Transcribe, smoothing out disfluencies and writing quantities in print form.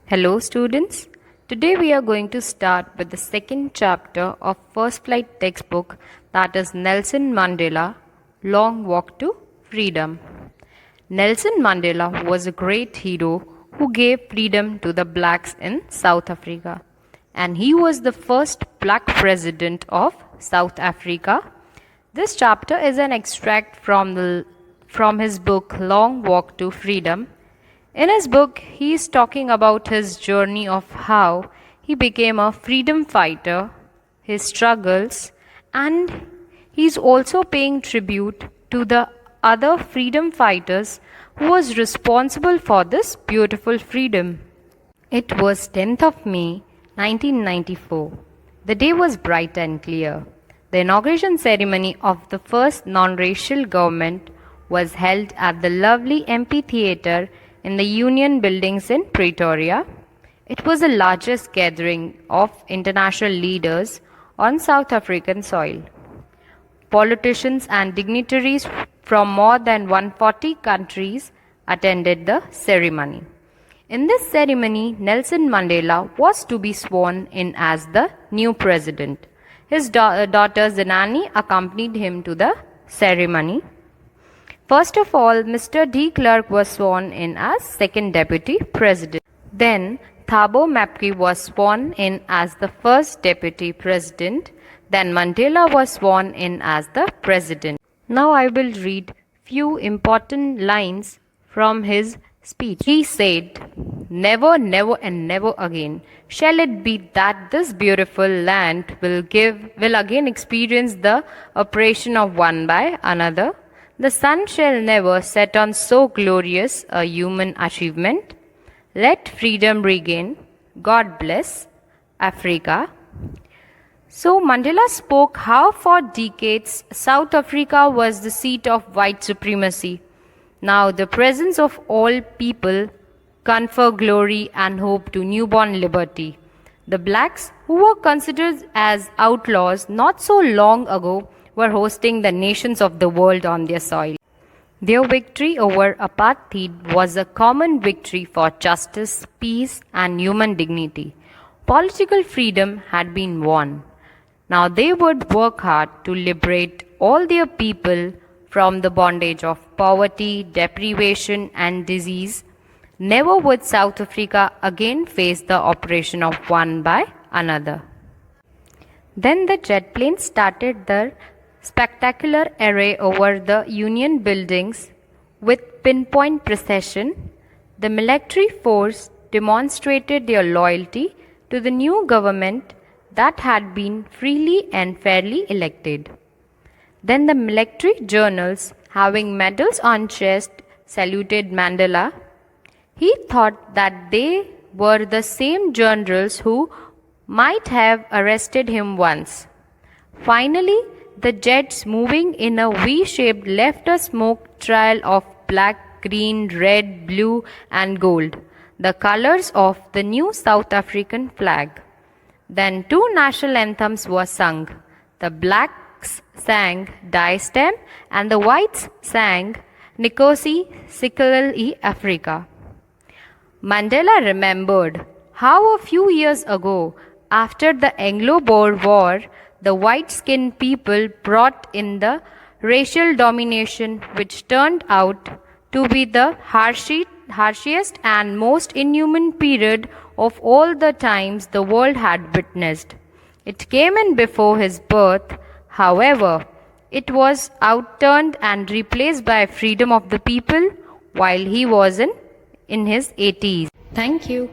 Hello students. Today we are going to start with the second chapter of First Flight textbook, that is Nelson Mandela, Long Walk to Freedom. Nelson Mandela was a great hero who gave freedom to the blacks in South Africa, and he was the first black president of South Africa. This chapter is an extract from his book Long Walk to Freedom. In his book, he is talking about his journey of how he became a freedom fighter, his struggles, and he is also paying tribute to the other freedom fighters who was responsible for this beautiful freedom. It was 10th of May 1994. The day was bright and clear. The inauguration ceremony of the first non-racial government was held at the lovely amphitheatre in the Union Buildings in Pretoria. It was the largest gathering of international leaders on South African soil. Politicians and dignitaries from more than 140 countries attended the ceremony. In this ceremony, Nelson Mandela was to be sworn in as the new president. His daughter Zenani accompanied him to the ceremony. First of all, Mr. De Klerk was sworn in as second deputy president. Then, Thabo Mbeki was sworn in as the first deputy president. Then Mandela was sworn in as the president. Now I will read few important lines from his speech. He said, "Never, never and never again shall it be that this beautiful land will again experience the oppression of one by another. The sun shall never set on so glorious a human achievement. Let freedom regain. God bless Africa." So Mandela spoke how for decades South Africa was the seat of white supremacy. Now the presence of all people confer glory and hope to newborn liberty. The blacks, who were considered as outlaws not so long ago, were hosting the nations of the world on their soil. Their victory over apartheid was a common victory for justice, peace, and human dignity. Political freedom had been won. Now they would work hard to liberate all their people from the bondage of poverty, deprivation, and disease. Never would South Africa again face the oppression of one by another. Then the jet planes started their spectacular array over the Union buildings with pinpoint precision. The military force demonstrated their loyalty to the new government that had been freely and fairly elected. Then the military journals, having medals on chest, saluted Mandela. He thought that they were the same generals who might have arrested him once. Finally, the jets moving in a V-shape left a smoke trail of black, green, red, blue and gold, the colors of the new South African flag. Then two national anthems were sung. The blacks sang Die Stem and the whites sang Nkosi Sikelel' Afrika. Mandela remembered how a few years ago, after the Anglo-Boer War, the white-skinned people brought in the racial domination which turned out to be the harshest and most inhuman period of all the times the world had witnessed. It came in before his birth, however, it was outturned and replaced by freedom of the people while he was in his 80s. Thank you.